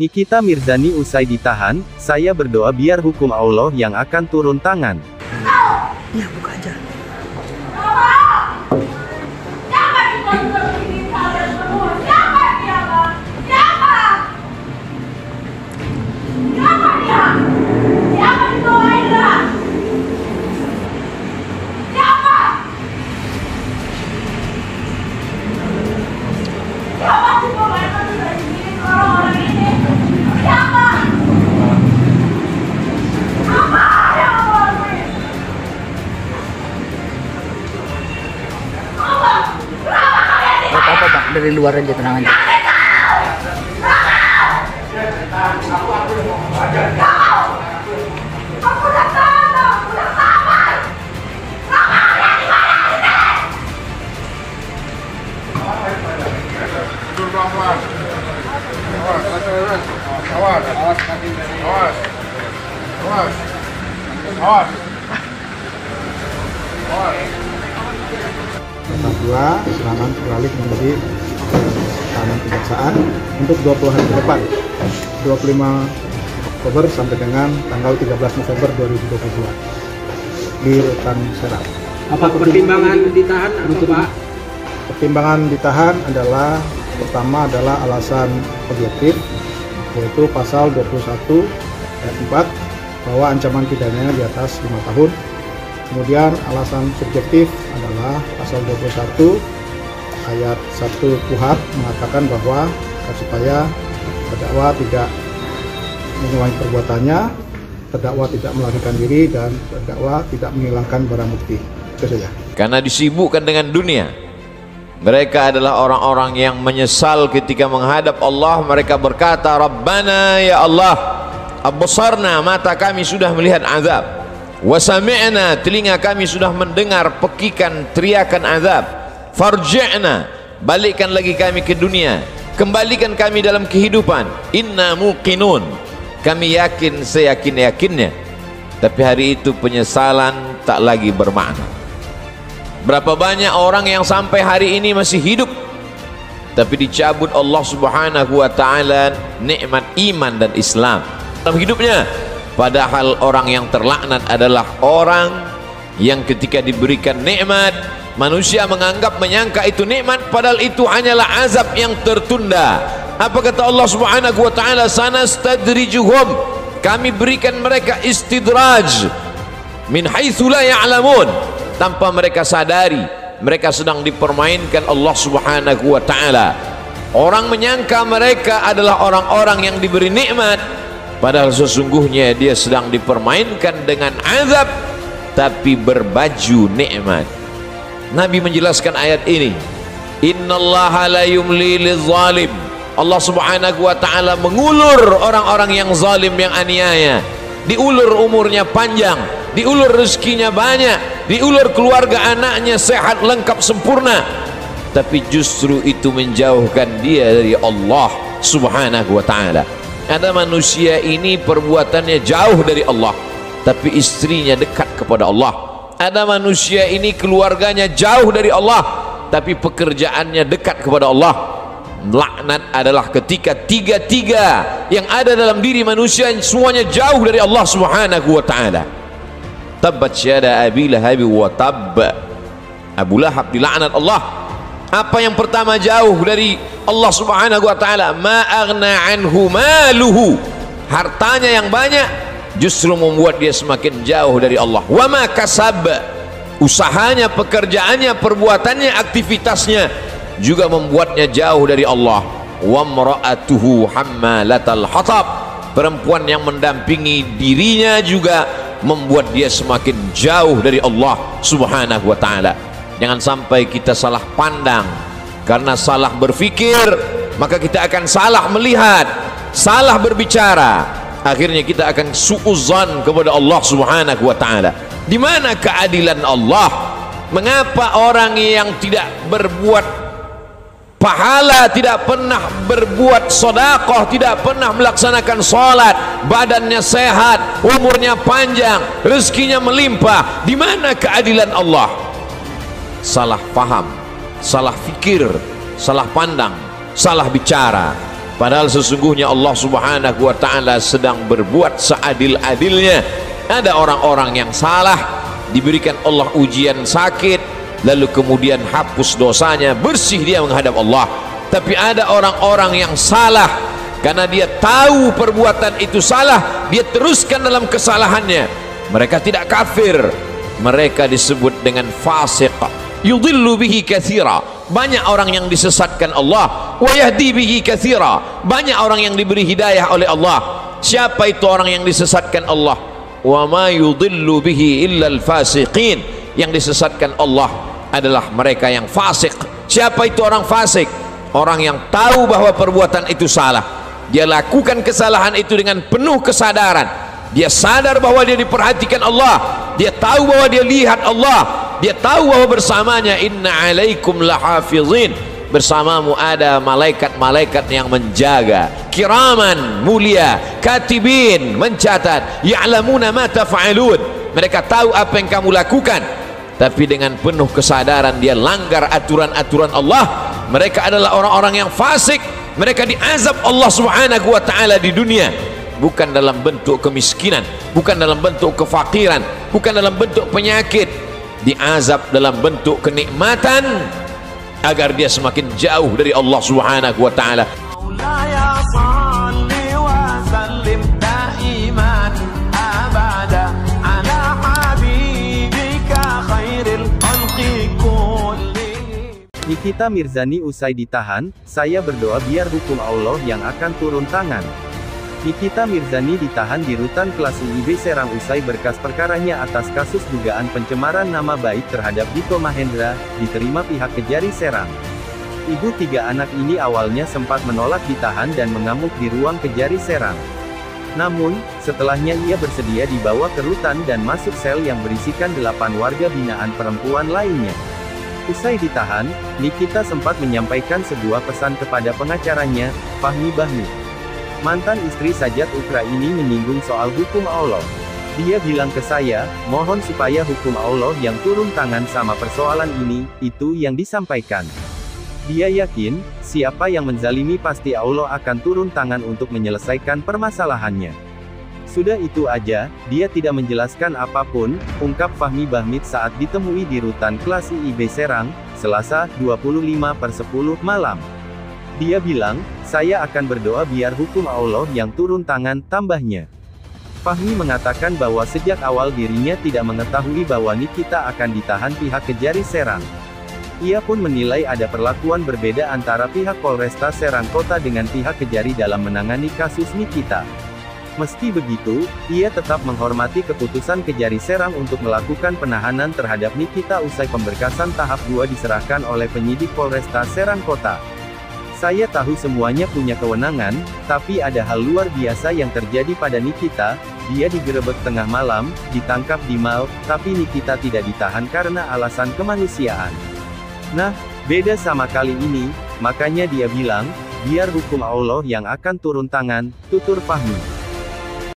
Nikita Mirzani usai ditahan, saya berdoa biar hukum Allah yang akan turun tangan. Ya, buka aja. Apa Bang, dari luar aja, tenang aja. Kedua, serangan beralih menjadi tahanan kejaksaan untuk 20 hari ke depan, 25 Oktober sampai dengan tanggal 13 November 2022 di Rutan Serang. Apa pertimbangan ditahan atau Pak? Pertimbangan ditahan adalah pertama adalah alasan objektif, yaitu pasal 21 ayat 4 bahwa ancaman pidananya di atas 5 tahun. Kemudian alasan subjektif adalah pasal 21 ayat 1 KUHP mengatakan bahwa supaya terdakwa tidak mengulangi perbuatannya, terdakwa tidak melarikan diri, dan terdakwa tidak menghilangkan barang bukti. Itu saja. Karena disibukkan dengan dunia, mereka adalah orang-orang yang menyesal ketika menghadap Allah. Mereka berkata, Rabbana ya Allah, absarna, mata kami sudah melihat azab, wasami'na, telinga kami sudah mendengar pekikan teriakan azab, farji'na, balikkan lagi kami ke dunia, kembalikan kami dalam kehidupan, inna muqinun, kami yakin seyakin-yakinnya. Tapi hari itu penyesalan tak lagi bermakna. Berapa banyak orang yang sampai hari ini masih hidup, tapi dicabut Allah subhanahu wa ta'ala nikmat iman dan Islam dalam hidupnya. Padahal orang yang terlaknat adalah orang yang ketika diberikan nikmat, manusia menyangka itu nikmat, padahal itu hanyalah azab yang tertunda. Apa kata Allah subhanahu wa ta'ala? Sanastadrijuhum, kami berikan mereka istidraj min haitsu la ya'lamun, tanpa mereka sadari mereka sedang dipermainkan Allah subhanahu wa ta'ala. Orang menyangka mereka adalah orang-orang yang diberi nikmat, padahal sesungguhnya dia sedang dipermainkan dengan azab tapi berbaju nikmat. Nabi menjelaskan ayat ini, innallaha la yumli lizalim, Allah subhanahu wa ta'ala mengulur orang-orang yang zalim, yang aniaya. Diulur umurnya panjang, diulur rezekinya banyak, diulur keluarga anaknya sehat lengkap sempurna, tapi justru itu menjauhkan dia dari Allah subhanahu wa ta'ala. Ada manusia ini perbuatannya jauh dari Allah, tapi istrinya dekat kepada Allah. Ada manusia ini keluarganya jauh dari Allah, tapi pekerjaannya dekat kepada Allah. Laknat adalah ketika tiga-tiga yang ada dalam diri manusia semuanya jauh dari Allah subhanahu wa ta'ala. Tabbat syada abi lahab wa tab, Abu Lahab dilaknat Allah. Apa yang pertama jauh dari Allah subhanahu wa ta'ala? Ma aghna anhu maluhu, hartanya yang banyak justru membuat dia semakin jauh dari Allah. Wa ma kasab, usahanya, pekerjaannya, perbuatannya, aktivitasnya juga membuatnya jauh dari Allah. Wa mra'atuhu hammalatal hatab, perempuan yang mendampingi dirinya juga membuat dia semakin jauh dari Allah subhanahu wa ta'ala. Jangan sampai kita salah pandang. Karena salah berpikir, maka kita akan salah melihat, salah berbicara, akhirnya kita akan su'uzan kepada Allah subhanahu wa ta'ala. Di mana keadilan Allah? Mengapa orang yang tidak berbuat pahala, tidak pernah berbuat sedekah, tidak pernah melaksanakan salat, badannya sehat, umurnya panjang, rezekinya melimpah? Di mana keadilan Allah? Salah paham, salah fikir, salah pandang, salah bicara. Padahal sesungguhnya Allah Subhanahu wa ta'ala sedang berbuat seadil-adilnya. Ada orang-orang yang salah, diberikan Allah ujian sakit, lalu kemudian hapus dosanya, bersih dia menghadap Allah. Tapi ada orang-orang yang salah, karena dia tahu perbuatan itu salah, dia teruskan dalam kesalahannya. Mereka tidak kafir, mereka disebut dengan fasik. Yudhillu bihi katsira, banyak orang yang disesatkan Allah. Wa yahdi bihi katsira, banyak orang yang diberi hidayah oleh Allah. Siapa itu orang yang disesatkan Allah? Wa ma yudhillu bihi illa al-fasiqin, yang disesatkan Allah adalah mereka yang fasik. Siapa itu orang fasik? Orang yang tahu bahwa perbuatan itu salah, dia lakukan kesalahan itu dengan penuh kesadaran. Dia sadar bahwa dia diperhatikan Allah, dia tahu bahwa dia lihat Allah, dia tahu bahwa bersamanya inna alaikum lahafizin, bersamamu ada malaikat-malaikat yang menjaga, kiraman, mulia, katibin, mencatat, ya'lamuna ma taf'alun, mereka tahu apa yang kamu lakukan. Tapi dengan penuh kesadaran dia langgar aturan-aturan Allah. Mereka adalah orang-orang yang fasik. Mereka diazab Allah Subhanahu wa ta'ala di dunia, bukan dalam bentuk kemiskinan, bukan dalam bentuk kefakiran, bukan dalam bentuk penyakit, diazab dalam bentuk kenikmatan agar dia semakin jauh dari Allah Subhanahu wa ta'ala. Nikita Mirzani usai ditahan, saya berdoa biar hukum Allah yang akan turun tangan. Nikita Mirzani ditahan di Rutan Kelas UIB Serang usai berkas perkaranya atas kasus dugaan pencemaran nama baik terhadap Dito Mahendra, diterima pihak Kejari Serang. Ibu tiga anak ini awalnya sempat menolak ditahan dan mengamuk di ruang Kejari Serang. Namun, setelahnya ia bersedia dibawa ke rutan dan masuk sel yang berisikan 8 warga binaan perempuan lainnya. Usai ditahan, Nikita sempat menyampaikan sebuah pesan kepada pengacaranya, Fahmi Bahmid. Mantan istri Sajat Ukra ini menyinggung soal hukum Allah. Dia bilang ke saya, mohon supaya hukum Allah yang turun tangan sama persoalan ini, itu yang disampaikan. Dia yakin, siapa yang menzalimi pasti Allah akan turun tangan untuk menyelesaikan permasalahannya. Sudah itu aja, dia tidak menjelaskan apapun, ungkap Fahmi Bahmid saat ditemui di Rutan Kelas IIB Serang, Selasa, 25/10 malam. Dia bilang, saya akan berdoa biar hukum Allah yang turun tangan, tambahnya. Fahmi mengatakan bahwa sejak awal dirinya tidak mengetahui bahwa Nikita akan ditahan pihak Kejari Serang. Ia pun menilai ada perlakuan berbeda antara pihak Polresta Serang Kota dengan pihak Kejari dalam menangani kasus Nikita. Meski begitu, ia tetap menghormati keputusan Kejari Serang untuk melakukan penahanan terhadap Nikita usai pemberkasan tahap 2 diserahkan oleh penyidik Polresta Serang Kota. Saya tahu semuanya punya kewenangan, tapi ada hal luar biasa yang terjadi pada Nikita. Dia digerebek tengah malam, ditangkap di mal, tapi Nikita tidak ditahan karena alasan kemanusiaan. Nah, beda sama kali ini, makanya dia bilang, biar hukum Allah yang akan turun tangan, tutur Fahmi.